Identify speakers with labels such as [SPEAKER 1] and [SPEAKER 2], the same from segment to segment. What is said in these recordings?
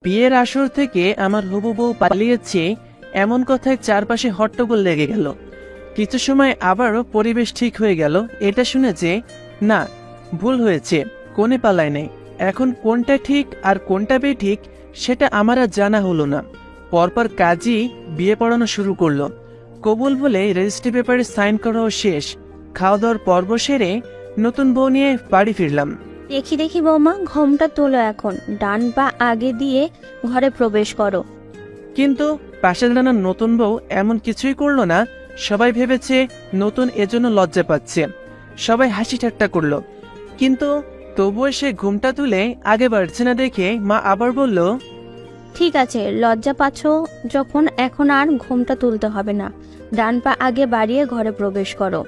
[SPEAKER 1] বিয়ের আসর থেকে আমার হবু বউ পালিয়েছে এমন কথায় চারপাশে হট্টগোল লেগে গেল। কিছু সময় আবারও পরিবেশ ঠিক হয়ে গেল এটা শুনে যে না, ভুল হয়েছে, কোনে পালায় নেই। এখন কোনটা ঠিক আর কোনটা বেঠিক সেটা আমার আর জানা হলো না। পরপর কাজী বিয়ে পড়ানো শুরু করলো। কবুল বলে রেজিস্ট্রি পেপারে সাইন করাও শেষ। খাওয়া দাওয়ার পর্ব সেরে নতুন বউ নিয়ে বাড়ি ফিরলাম।
[SPEAKER 2] দেখি দেখি বৌমা, ঘোমটা তোলো, এখন ডান পা আগে দিয়ে ঘরে প্রবেশ করো।
[SPEAKER 1] কিন্তু পাশে দাঁড়ানো নতুন বউ এমন কিছুই করলো না। সবাই ভেবেছে নতুন, এজন্য লজ্জা পাচ্ছে। সবাই হাসি ঠাট্টা করলো, কিন্তু তবুও সে ঘুমটা তুলে আগে বাড়ছে না দেখে মা আবার বলল,
[SPEAKER 2] ঠিক আছে, লজ্জা পাচ্ছ যখন, এখন আর ঘোমটা তুলতে হবে না। ডান পা আগে বাড়িয়ে ঘরে প্রবেশ করো।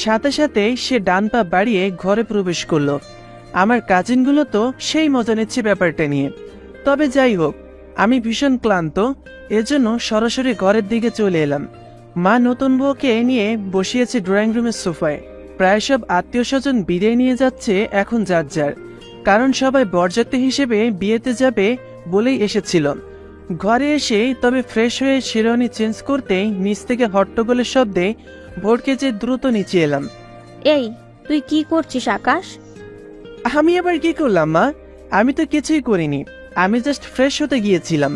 [SPEAKER 1] সাথে সাথে সে ডান পা বাড়িয়ে ঘরে প্রবেশ করলো। আমার কাজিনগুলো তো সেই মজা নিচ্ছে ব্যাপারটা নিয়ে। তবে যাই হোক, আমি ভীষণ ক্লান্ত, এজন্য সরাসরি ঘরের দিকে চলে এলাম। মা নতুন বউকে নিয়ে বসিয়েছে ড্রয়িং রুমের সোফায়। প্রায় সব আত্মীয় স্বজন বিদায় নিয়ে যাচ্ছে এখন যার যার, কারণ সবাই বরযাত্রী হিসেবে বিয়েতে যাবে বলেই এসেছিল। ঘরে এসে তবে ফ্রেশ হয়ে শেরওয়ানি চেঞ্জ করতেই নিচ থেকে হট্টগোলের শব্দে ভোরকে যে দ্রুত নিচে এলাম।
[SPEAKER 2] এই, তুই কি করছিস আকাশ?
[SPEAKER 1] আমি আবার কি করলাম মা? আমি তো কিছুই করিনি, আমি জাস্ট ফ্রেশ হতে গিয়েছিলাম।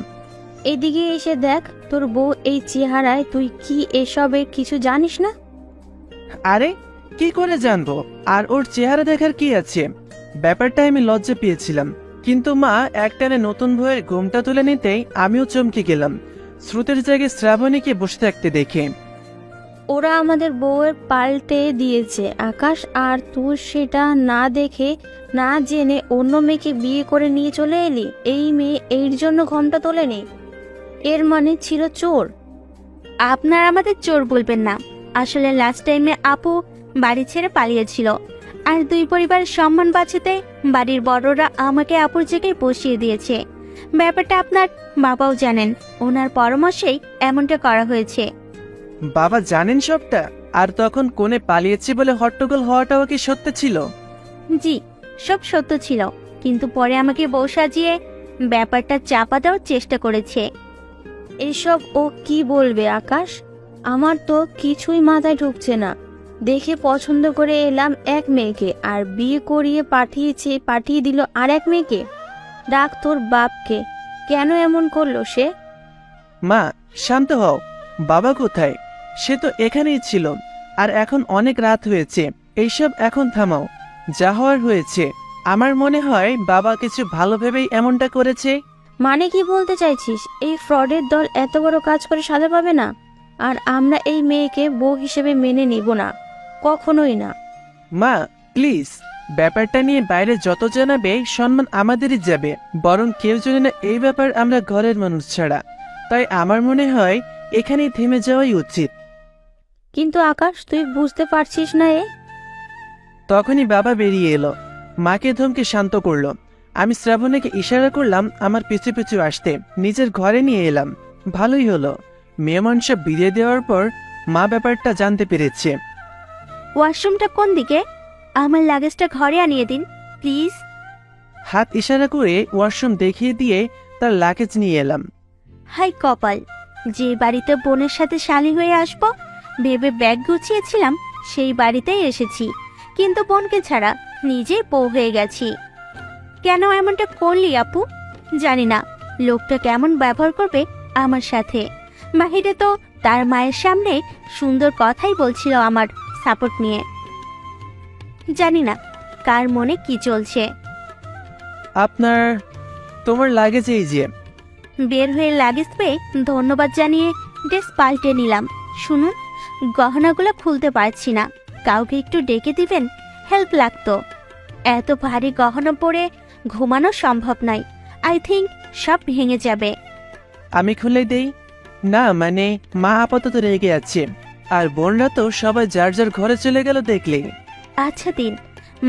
[SPEAKER 2] এদিকে এসে দেখ তোর বউ এই চেহারায়, তুই কি এসবের কিছু জানিস না?
[SPEAKER 1] আরে কি করে জানবো? আর ওর চেহারা দেখার কি আছে? ব্যাপারটা আমি লজ্জা পেয়েছিলাম, কিন্তু মা একটানে নতুন বউয়ের ঘুমটা তুলে নিতেই আমিও চমকে গেলাম শ্রুতের জায়গায় শ্রাবণীকে বসে থাকতে দেখে।
[SPEAKER 2] ওরা আমাদের বউয়ের পাল্টে দিয়েছে আকাশ, আর তুই সেটা না দেখে না জেনে অন্য মেয়েকে বিয়ে করে নিয়ে চলে এলি। এই মেয়ে এর জন্য ঘোমটা তোলেনি, এর মানে ছিল চোর।
[SPEAKER 3] আপনার আমাদের চোর বলবেন না। আসলে লাস্ট টাইমে আপু বাড়ি ছেড়ে পালিয়েছিল, আর দুই পরিবারের সম্মান বাঁচাতে বাড়ির বড়রা আমাকে আপুর জায়গায় বসিয়ে দিয়েছে। ব্যাপারটা আপনার বাবাও জানেন, ওনার পরামর্শেই এমনটা করা হয়েছে।
[SPEAKER 1] বাবা জানেন সবটা? আর তখন কোণে পালিয়েছে বলে হট্টগোল হওয়াটাও কি সত্য ছিল?
[SPEAKER 3] জি, সব সত্য ছিল, কিন্তু পরে আমাকে বউ সাজিয়ে ব্যাপারটা চাপা দেওয়ার চেষ্টা করেছে।
[SPEAKER 2] এসব ও কি বলবে আকাশ? আমার তো কিছুই মাথায় ঢুকছে না। দেখে পছন্দ করে এলাম এক মেয়েকে, আর বিয়ে করিয়ে পাঠিয়ে দিল আর এক মেয়েকে। ডাক তোর বাপকে, কেন এমন করলো সে?
[SPEAKER 1] মা শান্ত হও। বাবা কোথায়? সে তো এখানেই ছিল। আর এখন অনেক রাত হয়েছে, এইসব এখন থামাও। যা হওয়ার হয়েছে। আমার মনে হয় বাবা কিছু ভালো ভেবেই এমনটা করেছে।
[SPEAKER 2] মানে কি বলতে চাইছিস? এই ফ্রডের দল এত বড় কাজ করে সাজা পাবে না? আর আমরা এই মেয়েকে বউ হিসেবে মেনে নিব না, কখনোই না।
[SPEAKER 1] মা প্লিজ, ব্যাপারটা নিয়ে বাইরে যত জানাবে সম্মান আমাদেরই যাবে। বরং কেউ জানে না এই ব্যাপার আমরা ঘরের মানুষ ছাড়া। তাই আমার মনে হয় এখানেই থেমে যাওয়াই উচিত।
[SPEAKER 2] কিন্তু আকাশ, তুই বুঝতে পারছিস না?
[SPEAKER 1] তখনই বাবা বেরিয়ে এলো, মাকে ধমকে শান্ত করলো। আমি শ্রাবণীকে ইশারা করলাম আমার পিছু পিছু আসতে, নিজের ঘরে নিয়ে এলাম। ভালোই হলো, মেয়ে মানুষ বিদায় দেওয়ার পর মা ব্যাপারটা জানতে পেরেছে।
[SPEAKER 3] ওয়াশরুমটা কোন দিকে? আমার লাগেজটা ঘরে আনিয়ে দিন প্লিজ।
[SPEAKER 1] হাত ইশারা করে ওয়াশরুম দেখিয়ে দিয়ে তার লাগেজ নিয়ে এলাম।
[SPEAKER 3] হাই কপাল, যে বাড়িতে বোনের সাথে শালি হয়ে আসবো ভেবে ব্যাগ গুছিয়েছিলাম, সেই বাড়িতেই এসেছি, কিন্তু বোনকে ছাড়া নিজেই বউ হয়ে গেছি। কেন এমনটা করলি আপু? জানি না লোকটা কেমন ব্যবহার করবে আমার সাথে। বাহিরে তো তার মায়ের সামনে সুন্দর কথাই বলছিল আমার সাপোর্ট নিয়ে। জানি না কার মনে কি চলছে।
[SPEAKER 1] তোমার লাগেজ এই যে।
[SPEAKER 3] বের হয়ে লাগেজ পেয়ে ধন্যবাদ জানিয়ে ড্রেস পাল্টে নিলাম। শুনুন, গহনাগুলো খুলতে পারছি না, কাউকে একটু ডেকে দিবেন, হেল্প লাগতো। এত ভারী গহনা পরে ঘুমানো সম্ভব নয়, আই থিঙ্ক সব ভেঙে যাবে।
[SPEAKER 1] আমি খুলে দেই? না মানে মা আপাতত রেগে আছে, আর বোনরা তো সবাই যার যার ঘরে চলে গেল দেখলে।
[SPEAKER 3] আচ্ছা দিন।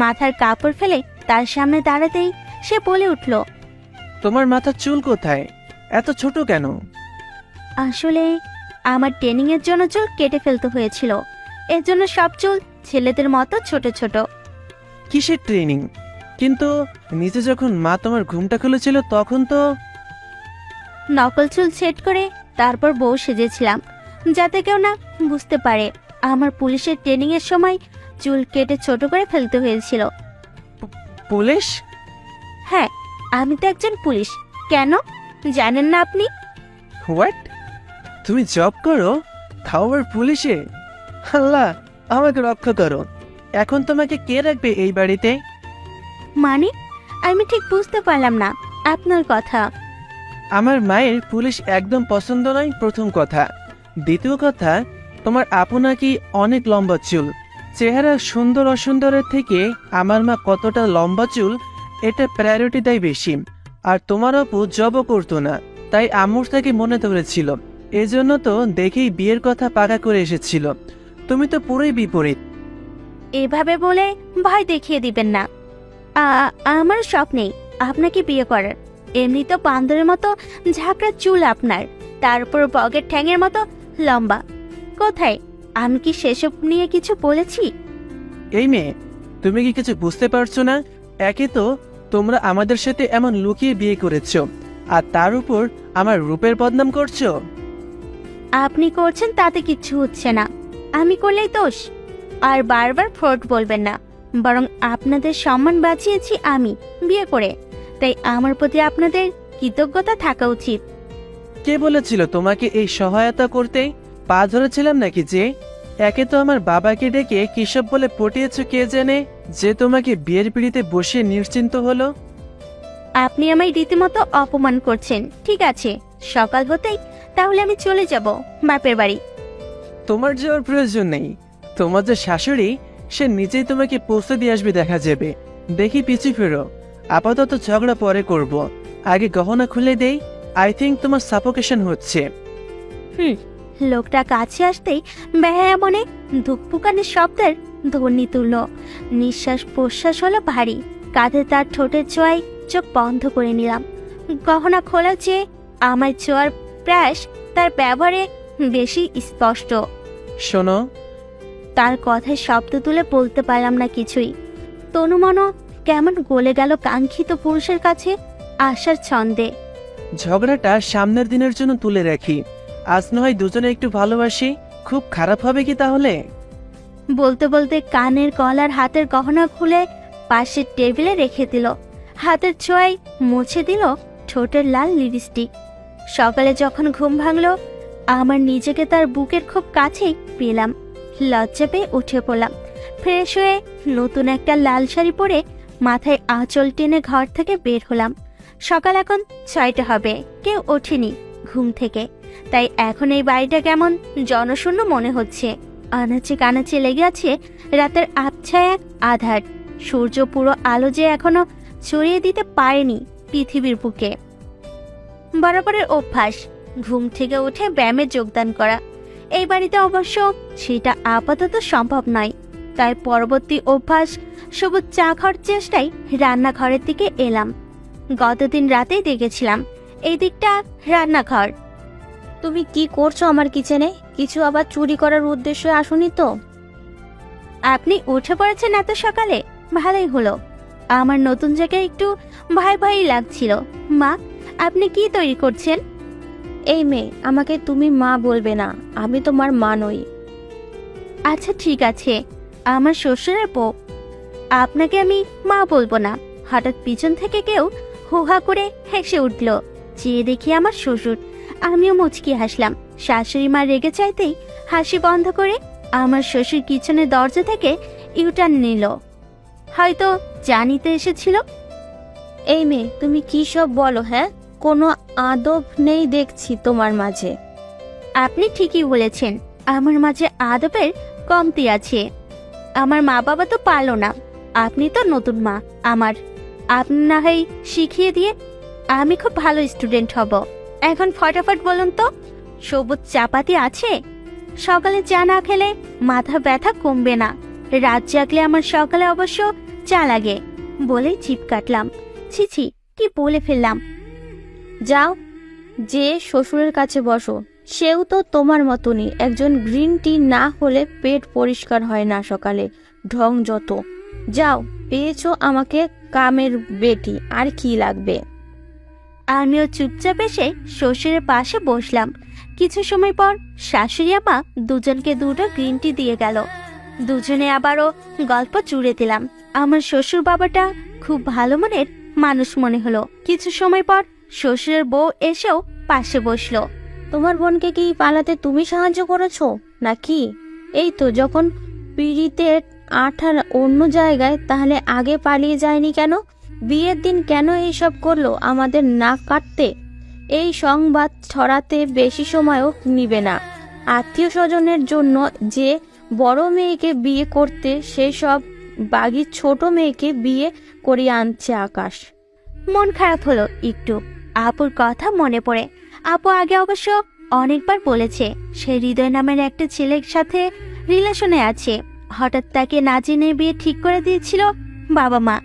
[SPEAKER 3] মাথার কাপড় ফেলে তার সামনে দাঁড়াতেই সে বলে উঠল,
[SPEAKER 1] তোমার মাথার চুল কোথায়? এত ছোট কেন?
[SPEAKER 3] আসলে আমার ট্রেনিং এর জন্য চুল কেটে ফেলতে হয়েছিল, এর জন্য সব চুল ছেলেদের মতো ছোট ছোট।
[SPEAKER 1] কিসের ট্রেনিং? কিন্তু নিজে যখন মা তোমার ঘুমটা খুলেছিল তখন তো।
[SPEAKER 3] নকল চুল সেট করে তারপর বউ সেজেছিলাম, যাতে কেউ না বুঝতে পারে আমার পুলিশের ট্রেনিং এর সময় চুল কেটে ছোট করে ফেলতে হয়েছিল।
[SPEAKER 1] পুলিশ?
[SPEAKER 3] হ্যাঁ, আমি তো একজন পুলিশ। কেন, জানেন না আপনি?
[SPEAKER 1] হোয়াট? তুমি জব করো, তাও আবার পুলিশে? আল্লাহ, আমাকে রক্ষা করো। এখন তোমাকে কে রাখবে এই বাড়িতে?
[SPEAKER 3] মানে আমি ঠিক বুঝতে পারলাম না আপনার কথা।
[SPEAKER 1] আমার মায়ের পুলিশ একদম পছন্দ নয়, প্রথম কথা। দ্বিতীয় কথা, তোমার আপু নাকি অনেক লম্বা চুল। চেহারা সুন্দর অসুন্দরের থেকে আমার মা কতটা লম্বা চুল এটা প্রায়োরিটি দেয় বেশি। আর তোমার আপু জবও করতো না, তাই আম্মুর থেকে মনে ধরেছিল। এজন্য তো দেখেই বিয়ের কথা পাকা করে এসেছিল। তুমি তো পুরোই বিপরীত।
[SPEAKER 3] এভাবে বলে ভয় দেখিয়ে দিবেন না। আমার শখ নেই আপনাকে বিয়ে করার। এমনি তো বান্দরের মতো ঝাঁকড়া চুল আপনার, তারপর বগের ঠ্যাঙের মতো লম্বা। কোথায়, আমি কি সেসব নিয়ে কিছু বলেছি?
[SPEAKER 1] এই মেয়ে, তুমি কি কিছু বুঝতে পারছো না? একে তো তোমরা আমাদের সাথে এমন লুকিয়ে বিয়ে করেছো, আর তার উপর আমার রূপের বদনাম করছো।
[SPEAKER 3] আপনি করছেন তাতে কিচ্ছু হচ্ছে না, আমি করলেই দোষ। আর বারবার ফ্রড বলবেন না, বরং আপনাদের সম্মান বাঁচিয়েছি আমি বিয়ে করে, তাই আমার প্রতি আপনাদের কৃতজ্ঞতা থাকা উচিত।
[SPEAKER 1] কে বলেছিল তোমাকে এই সহায়তা করতে? পা ধরেছিলাম নাকি? যে একে তো আমার বাবাকে ডেকে কিসব বলে পটিয়েছো কে জানে, যে তোমাকে বিয়ের পিড়িতে বসে নিশ্চিন্ত হলো।
[SPEAKER 3] আপনি আমায় রীতিমতো অপমান করছেন। ঠিক আছে, সকাল হতেই তাহলে আমি চলে যাব বাপের বাড়ি।
[SPEAKER 1] তোমার যাওয়ার প্রয়োজন নেই। তোমার যে শাশুড়ি, সে নিজেই তোমাকে পৌঁছে দিয়ে আসবে, দেখা যাবে। দেখি পিছু ফেরো। আপাতত ঝগড়া পরে করব, আগে গহনা খুলে দেই। আই থিঙ্ক তোমার সাফোকেশন হচ্ছে।
[SPEAKER 3] লোকটা কাছে আসতেই বেহায়া মনে ধুকপুকানের শব্দের ধ্বনি তুলল। নিঃশ্বাস প্রশ্বাস হলো ভারী। কাঁধে তার ঠোঁটের ছোঁয়ায় চোখ বন্ধ করে নিলাম। গহনা খোলা চেয়ে আমার ছোঁয়ার প্রয়াস তার ব্যবহারে বেশি স্পষ্ট।
[SPEAKER 1] শোনো,
[SPEAKER 3] তার কথায় শব্দ তুলে বলতে পারলাম না কিছুই। তনুমনো কেমন গলে গেল কাঙ্ক্ষিত পুরুষের কাছে আসার ছন্দে।
[SPEAKER 1] ঝগড়াটা সামনের দিনের জন্য তুলে রাখি। আজ নয় দুজনে একটু ভালোবাসি। খুব খারাপ হবে কি তাহলে?
[SPEAKER 3] বলতে বলতে কানের গলার হাতের গহনা খুলে পাশের টেবিলে রেখে দিল। হাতের ছোঁয়ায় মুছে দিল ঠোঁটের লাল লিপস্টিক। সকালে যখন ঘুম ভাঙলো, আমার নিজেকে তার বুকের খুব কাছেই পেলাম। লজ্জা পেয়ে উঠে পড়লাম। ফ্রেশ হয়ে নতুন একটা লাল শাড়ি পরে মাথায় আঁচল টেনে ঘর থেকে বের হলাম। সকাল এখন 6টা হবে, কেউ ওঠেনি ঘুম থেকে, তাই এখন এই বাড়িটা কেমন জনশূন্য মনে হচ্ছে। আনাচে কানাচে লেগে আছে রাতের আবছায়া আধার। সূর্য পুরো আলো যে এখনো ছড়িয়ে দিতে পারেনি পৃথিবীর বুকে। বরাবরের অভ্যাস ঘুম থেকে উঠে ব্যায়ামে যোগদান করা। এই বাড়িতে অবশ্য সেটা আপাতত সম্ভব নয়, তাই পরবর্তী অভ্যাস সবুজ চা খাওয়ার চেষ্টায় রান্নাঘরের দিকে এলাম। গতদিন রাতেই দেখেছিলাম এই দিকটা রান্নাঘর।
[SPEAKER 2] তুমি কি করছো আমার কিচেনে? কিছু আবার চুরি করার উদ্দেশ্যে আসুনি তো?
[SPEAKER 3] আপনি উঠে পড়েছেন এত সকালে, ভালোই হলো। আমার নতুন জায়গায় একটু ভয় ভয়ই লাগছিল। মা, আপনি কি তৈরি করছেন?
[SPEAKER 2] এই মেয়ে, আমাকে তুমি মা বলবে না, আমি তোমার মা নই।
[SPEAKER 3] আচ্ছা ঠিক আছে, আমার শ্বশুরের বউ, আপনাকে আমি মা বলবো না। হঠাৎ পিছন থেকে কেউ হুহা করে হেসে উঠল। চেয়ে দেখি আমার শ্বশুর। আমিও মুচকি হাসলাম। শাশুড়ি মা রেগে চাইতেই হাসি বন্ধ করে আমার শ্বশুর কিচেনের দরজা থেকে ইউটার্ন নিল। হয়তো জানিতে এসেছিল।
[SPEAKER 2] এই মেয়ে, তুমি কি সব বলো? হ্যাঁ, কোনো আদব নেই দেখছি তোমার মাঝে।
[SPEAKER 3] আপনি ঠিকই বলেছেন, আমার মাঝে আদবের কমতি আছে। আমার মা বাবা তো পারলো না, আপনি তো নতুন মা আমার। আপনি না হয় শিখিয়ে দিয়ে আমি খুব ভালো স্টুডেন্ট হব। এখন ফটাফট বলুন তো, সবুজ চাপাতি আছে? সকালে চা না খেলে মাথা ব্যথা কমবে না। রাত জাগলে আমার সকালে অবশ্য চা লাগে বলেই চিপ কাটলাম। ছি, কি বলে ফেললাম।
[SPEAKER 2] যাও, যে শ্বশুরের কাছে বসো। সেও তো তোমার মতনই একজন। গ্রিন টি না হলে পেট পরিষ্কার হয় না সকালে। ঢং যত। যাও, পেয়েছো আমাকে কামের বেটি, আর কি লাগবে?
[SPEAKER 3] আমিও চুপচাপ এসে শ্বশুরের পাশে বসলাম। কিছু সময় পর শাশুড়ি আমা দুজনকে দুটো গ্রিন টি দিয়ে গেল। দুজনে আবারও গল্প জুড়ে দিলাম। আমার শ্বশুর বাবাটা খুব ভালো মনের মানুষ মনে হলো। কিছু সময় পর শ্বশুরের বউ এসেও পাশে বসলো।
[SPEAKER 2] তোমার বোনকে কি পালাতে তুমি সাহায্য করেছো নাকি? এই তো যখন পিড়িতের আঠার অন্য জায়গায়, তাহলে আগে পালিয়ে যায়নি কেন? বিয়ের দিন কেন এইসব করলো আমাদের নাক কাটতে? এই সংবাদ ছড়াতে বেশি সময়ও নিবে না। আত্মীয় স্বজনের জন্য যে বড় মেয়েকে বিয়ে করতে, সেই সব বাগি ছোট মেয়েকে বিয়ে করিয়ে আনছে আকাশ।
[SPEAKER 3] মন খারাপ হলো একটু। আপুর কথা মনে পড়ে। আপু আগে অবশ্য অনেকবার বলেছে সে হৃদয় নামের একটা ছেলের সাথে রিলেশনে আছে। হঠাৎ তাকে না জেনে বিয়ে ঠিক করে দিয়েছিল বাবা মা।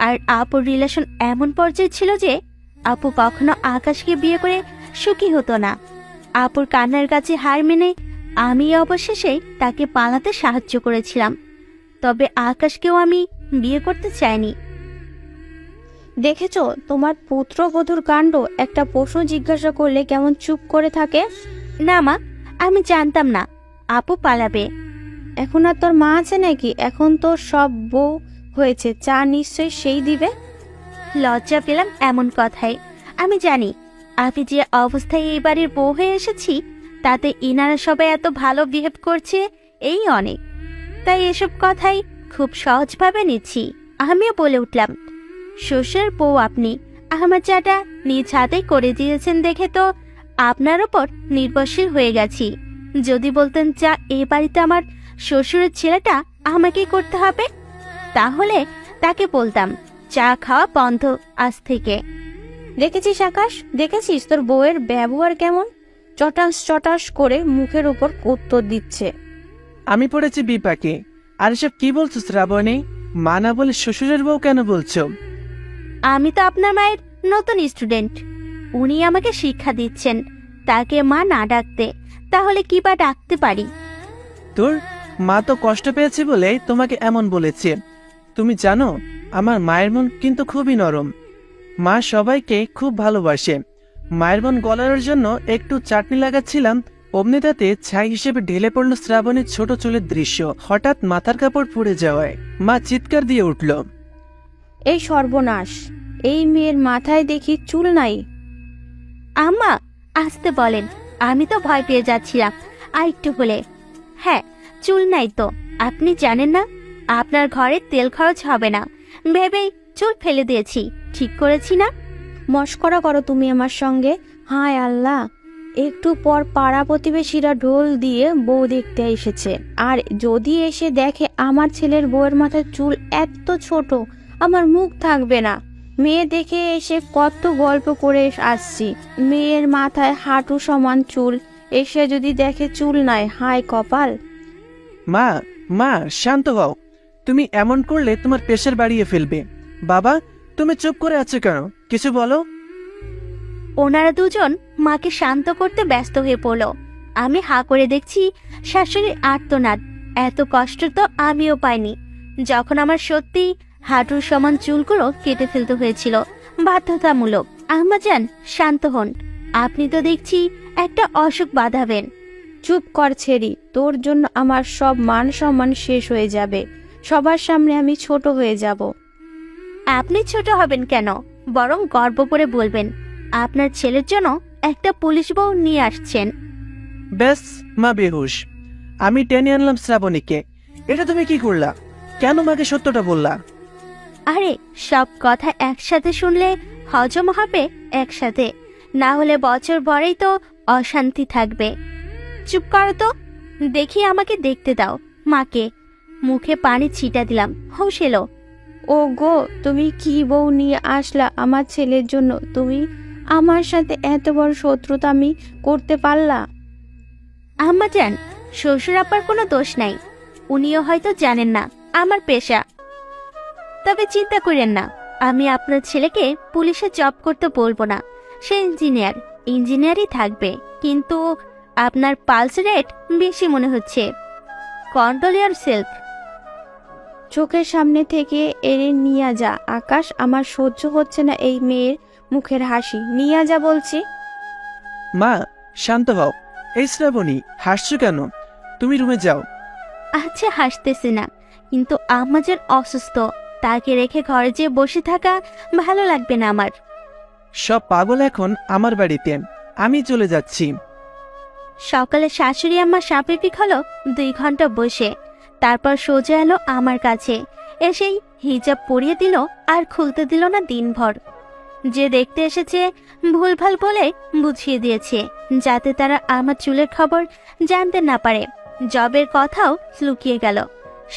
[SPEAKER 3] আর আপুর রিলেশন এমন পর্যায়ে ছিল যে আপু কখনো আকাশকে বিয়ে করে সুখী হতো না। আপুর কান্নার কাছে হার মেনে আমি অবশেষে তাকে পালাতে সাহায্য করেছিলাম। তবে আকাশকেও আমি বিয়ে করতে চাইনি।
[SPEAKER 2] দেখেছো তোমার পুত্রবধূর কাণ্ড? একটা প্রশ্ন জিজ্ঞাসা করলে কেমন চুপ করে থাকে।
[SPEAKER 3] না মা, আমি জানতাম না আপু পালাবে।
[SPEAKER 2] এখন আর তোর মা আছে নাকি? এখন তো সব বউ হয়েছে, চা নিশ্চয়ই সেই দিবে।
[SPEAKER 3] লজ্জা পেলাম এমন কথায়। আমি জানি আমি যে অবস্থায় এই বাড়ির বউ হয়ে এসেছি তাতে ইনারা সবাই এত ভালো বিহেভ করছে এই অনেক। তাই এসব কথাই খুব সহজভাবে নিচ্ছি। আমিও বলে উঠলাম, শ্বশুর বউ আপনি আমার চাটা নিজ হাতেই করে দিয়েছেন দেখে তো আপনার ওপর নির্ভরশীল হয়ে গেছি। যদি বলতেন চা এ বাড়িতে আমার শ্বশুরের ছেলেটা আমাকেই করতে হবে, তাহলে তাকে বলতাম চা খাওয়া বন্ধ আজ থেকে।
[SPEAKER 2] দেখেছিস আকাশ, দেখেছিস তোর বউয়ের ব্যবহার কেমন? চটাস চটাস করে মুখের উপর উত্তর দিচ্ছে।
[SPEAKER 1] আমি পড়েছি বিপাকে। আর এসব কি বলছো শ্রাবণী? মা না বলে শ্বশুরের বউ কেন বলছো?
[SPEAKER 3] আমি তো আপনার মায়ের নতুন স্টুডেন্ট। উনি আমাকে শিক্ষা দিচ্ছেন তাকে মা না ডাকতে, তাহলে কি বা ডাকতে পারি?
[SPEAKER 1] তোর মা তো কষ্ট পেয়েছে বলে তোমাকে এমন বলেছে। তুমি জানো আমার মায়ের মন কিন্তু খুবই নরম। মা সবাইকে খুব ভালোবাসে। মায়ের মন গলানোর জন্য একটু চাটনি লাগাচ্ছিলাম, অমনি তাতে ছাই হিসেবে ঢেলে পড়ল শ্রাবণীর ছোট চুলের দৃশ্য। হঠাৎ মাথার কাপড় পুড়ে যাওয়ায় মা চিৎকার দিয়ে উঠল।
[SPEAKER 2] এই সর্বনাশ, এই মেয়ের মাথায় দেখি চুল নাই।
[SPEAKER 3] আম্মা আসতে বলেন, আমি তো ভয় পেয়ে যাচ্ছিলাম আর একটু হলে। হ্যাঁ, চুল নাই তো আপনি জানেন না আপনার ঘরে তেল খরচ হবে না ভেবেই চুল ফেলে দিয়েছি। ঠিক করেছি না?
[SPEAKER 2] মস্করা করো তুমি আমার সঙ্গে? হায় আল্লাহ, একটু পর পাড়া প্রতিবেশীরা ঢোল দিয়ে বউ দেখতে এসেছে, আর যদি এসে দেখে আমার ছেলের বউয়ের মাথায় চুল এত ছোট, আমার মুখ থাকবে না। মেয়ে দেখে এসে কত গল্প করে আসছি, মেয়ের মাথায় হাঁটু সমান চুল, এসে যদি দেখে চুল নাই, হায় কপাল।
[SPEAKER 1] মা মা শান্ত হও। তুমি এমন করলে তোমার প্রেশার বাড়িয়ে ফেলবে। বাবা তুমি চুপ করে আছো কেন? কিছু বলো।
[SPEAKER 3] ওনারা দুজন মাকে শান্ত করতে ব্যস্ত হয়ে পড়ল। আমি হা করে দেখছি শাশুড়ির আর্তনাদ। এত কষ্ট তো আমিও পাইনি যখন আমার সত্যি হাঁটুর সমান চুলগুলো কেটে ফেলতে হয়েছিল বাধ্যতামূলক। আম্মাজান শান্ত হন, আপনি তো দেখছি একটা অসুখ বাঁধাবেন।
[SPEAKER 2] চুপ কর ছেড়ি, তোর জন্য আমার সব মান সম্মান শেষ হয়ে যাবে। সবার সামনে আমি ছোট হয়ে যাব।
[SPEAKER 3] আপনি ছোট হবেন কেন? বরং গর্ব করে বলবেন আপনার ছেলের জন্য একটা পুলিশ বউ নিয়ে আসছেন।
[SPEAKER 1] ব্যাস মা বেহুশ। আমি টেনে আনলাম শ্রাবণীকে। এটা তুমি কি করলা? কেন মাকে সত্যটা বললা?
[SPEAKER 3] আরে সব কথা একসাথে শুনলে হজম হবে একসাথে, না হলে বছর ভরেই তো অশান্তি থাকবে। চুপ করো তো, দেখি আমাকে দেখতে দাও মাকে। মুখে পানি ছিটা দিলাম, হুঁশ এলো।
[SPEAKER 2] ও গো, তুমি কি বউ নিয়ে আসলা আমার ছেলের জন্য? তুমি আমার সাথে এত বড় শত্রুতা আমি করতে পারলা?
[SPEAKER 3] আম্মাজান, শ্বশুর আপার কোনো দোষ নাই। উনিও হয়তো জানেন না আমার পেশা। তবে চিন্তা করেন না, আমি আপনার ছেলেকে পুলিশে জব করতে বলবো না। সে ইঞ্জিনিয়ারই থাকবে। কিন্তু আপনার পালস রেট বেশি মনে হচ্ছে। Control your self.
[SPEAKER 2] চোখের সামনে থেকে এড়ে নিয়ে যা আকাশ। আমার সহ্য হচ্ছে না এই মেয়ের মুখের হাসি নিয়ে যা বলছি।
[SPEAKER 1] মা, শান্ত হও। এই শ্রাবণী, হাসছো কেন? তুমি রুমে যাও।
[SPEAKER 3] আচ্ছা, হাসতেছি না, কিন্তু আম্মা যেন অসুস্থ, তাকে রেখে ঘরে যেয়ে বসে থাকা ভালো লাগবে না আমার।
[SPEAKER 1] সব পাগল এখন আমার বাড়িতে, আমি চলে যাচ্ছি।
[SPEAKER 3] সকালে শাশুড়ি আম্মা সাপেপিক হলো 2 ঘন্টা বসে, তারপর সোজা এলো আমার কাছে, এসেই হিজাব পরিয়ে দিল আর খুলতে দিল না দিনভর। যে দেখতে এসেছে ভুলভাল বলে বুঝিয়ে দিয়েছে, যাতে তারা আমার চুলের খবর জানতে না পারে। জবের কথাও লুকিয়ে গেল।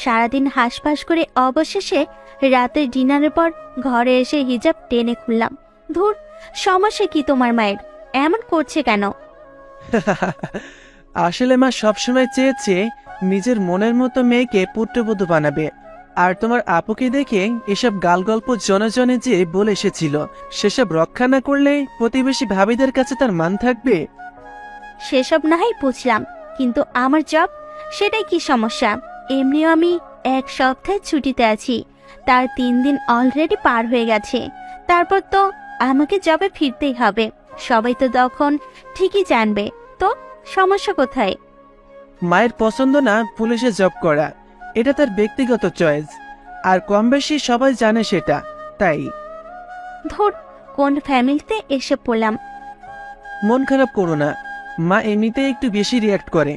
[SPEAKER 3] সারাদিন হাঁসফাঁস করে অবশেষে রাতের ডিনারের পর ঘরে এসে হিজাব টেনে খুললাম। ধুর, সমস্যা কি তোমার মায়ের? এমন করছে কেন?
[SPEAKER 1] আসলে মা সবসময় চেয়েছে নিজের মনের মতো মেয়েকে পুত্রবধূ বানাবে। আর তোমার আপুকে দেখে এসব গালগল্প জনে জনে যে বলে এসেছিল, সেসব রক্ষা না করলে প্রতিবেশী ভাবিদের কাছে তার মান থাকবে?
[SPEAKER 3] সেসব না হয় বুঝলাম, কিন্তু আমার জব, সেটাই কি সমস্যা? এমনিও আমি 1 সপ্তাহে ছুটিতে আছি, তার 3 দিন অলরেডি পার হয়ে গেছে। তারপর তো আমাকে জবে ফিরতেই হবে। সবাই তো তখন ঠিকই জানবে, তো সমস্যা কোথায়?
[SPEAKER 1] মায়ের পছন্দ না পুলিশে জব করা, এটা তার ব্যক্তিগত চয়েস, আর কম বেশি সবাই জানে সেটা, তাই।
[SPEAKER 3] ধুর, কোন ফ্যামিলিতে এসে পড়লাম।
[SPEAKER 1] মন খারাপ করো না, মা এমনিতেই একটু বেশি রিয়াক্ট করে,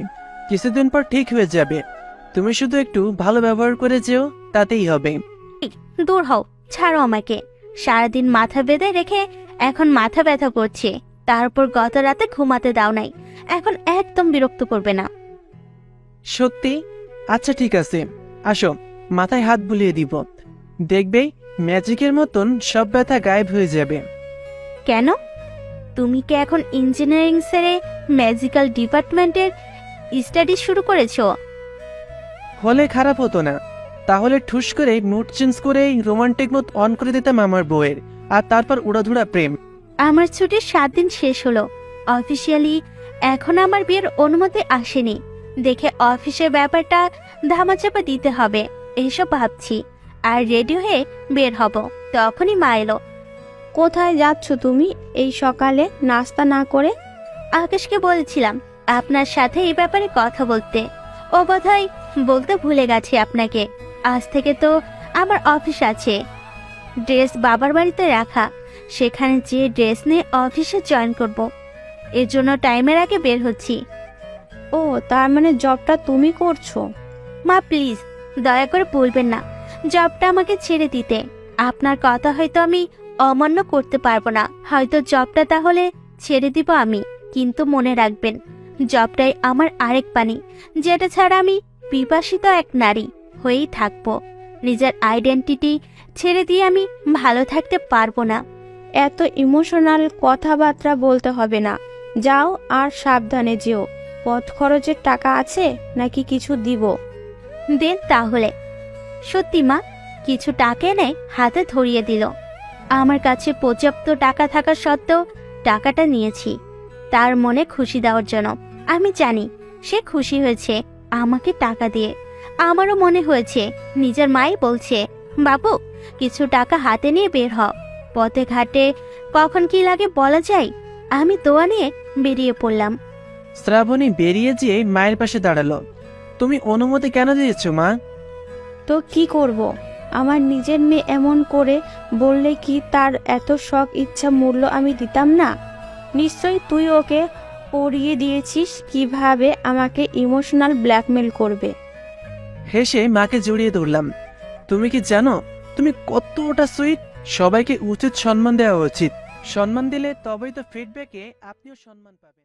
[SPEAKER 1] কিছুদিন পর ঠিক হয়ে যাবে। তুমি শুধু একটু ভালো ব্যবহার করে যেও, তাতেই হবে।
[SPEAKER 3] দূর হও, ছাড়ো আমাকে। সারাদিন মাথা বেঁধে রেখে এখন মাথা ব্যথা করছে, তারপর গত রাতে ঘুমাতে দাও নাই। এখন একদম বিরক্ত করবে না।
[SPEAKER 1] সত্যি? আচ্ছা ঠিক আছে, আসো, মাথায় হাত বুলিয়ে দিব, দেখবে ম্যাজিকের মতন সব ব্যথা গায়েব হয়ে যাবে।
[SPEAKER 3] কেন? তুমি কি এখন ইঞ্জিনিয়ারিং সেরে ম্যাজিক্যাল ডিপার্টমেন্টের স্টাডি শুরু করেছো?
[SPEAKER 1] হলে খারাপ হতো না, তাহলে ঠুস করে মুড চেঞ্জ করে রোমান্টিক মুড অন করে দিতাম আমার বউয়ের, আর তারপর উড়াধুরা প্রেম।
[SPEAKER 3] আমার ছুটির 7 দিন শেষ হলো। অফিসিয়ালি এখন আমার বিয়ের অনুমতি আসেনি দেখে অফিসের ব্যাপারটা ধামাচাপা দিতে হবে এইসব ভাবছি, আর রেডি হয়ে বের হব। তখনই মা এলো।
[SPEAKER 2] কোথায় যাচ্ছ তুমি এই সকালে নাস্তা না করে?
[SPEAKER 3] আকাশকে বলেছিলাম আপনার সাথে এই ব্যাপারে কথা বলতে, ও বোধহয় বলতে ভুলে গেছে আপনাকে। আজ থেকে তো আমার অফিস আছে, ড্রেস বাবার বাড়িতে রাখা, সেখানে যে ড্রেস নিয়ে অফিসে জয়েন করব। এর জন্য টাইমের আগে বের হচ্ছি।
[SPEAKER 2] ও, তার মানে জবটা তুমি করছো?
[SPEAKER 3] মা প্লিজ দয়া করে বলবেন না জবটা আমাকে ছেড়ে দিতে। আপনার কথা হয়তো আমি অমান্য করতে পারবো না, হয়তো জবটা তাহলে ছেড়ে দিব আমি, কিন্তু মনে রাখবেন জবটাই আমার আরেক পানি, যেটা ছাড়া আমি বিপাশিত এক নারী হয়েই থাকবো। নিজের আইডেন্টিটি ছেড়ে দিয়ে আমি ভালো থাকতে পারবো না।
[SPEAKER 2] এত ইমোশনাল কথাবার্তা বলতে হবে না, যাও আর সাবধানে যেও। পথ খরচের টাকা আছে নাকি কিছু দিব?
[SPEAKER 3] দেন তাহলে। সত্যি মা কিছু টাকা এনে হাতে ধরিয়ে দিল। আমার কাছে পর্যাপ্ত টাকা থাকা সত্ত্বেও টাকাটা নিয়েছি তার মনে খুশি দেওয়ার জন্য। আমি জানি সে খুশি হয়েছে আমাকে টাকা দিয়ে। আমারও মনে হয়েছে নিজের মাই বলছে, বাবু কিছু টাকা হাতে নিয়ে বের হ, পথে ঘাটে কখন কি লাগে বলা যায়। আমি দোয়া নিয়ে বেরিয়ে পড়লাম।
[SPEAKER 1] শ্রাবণী বেরিয়ে যেয়ে মায়ের পাশে দাঁড়ালো। তুমি অনুমতি কেন দিয়েছো মা?
[SPEAKER 2] তো কি করব? আমার নিজের মেয়ে এমন করে বললে কি তার এত শখ ইচ্ছা মূল্য আমি দিতাম না? নিশ্চয়ই তুই ওকে পড়িয়ে দিয়েছিস কিভাবে আমাকে ইমোশনাল ব্ল্যাকমেল করবে।
[SPEAKER 1] হেসে মাকে জড়িয়ে ধরলাম। তুমি কি জানো তুমি কতটা সুইট? সবাইকে উচিত সম্মান দেওয়া উচিত। সম্মান দিলে তবেই তো ফিডব্যাকে আপনিও সম্মান পাবেন।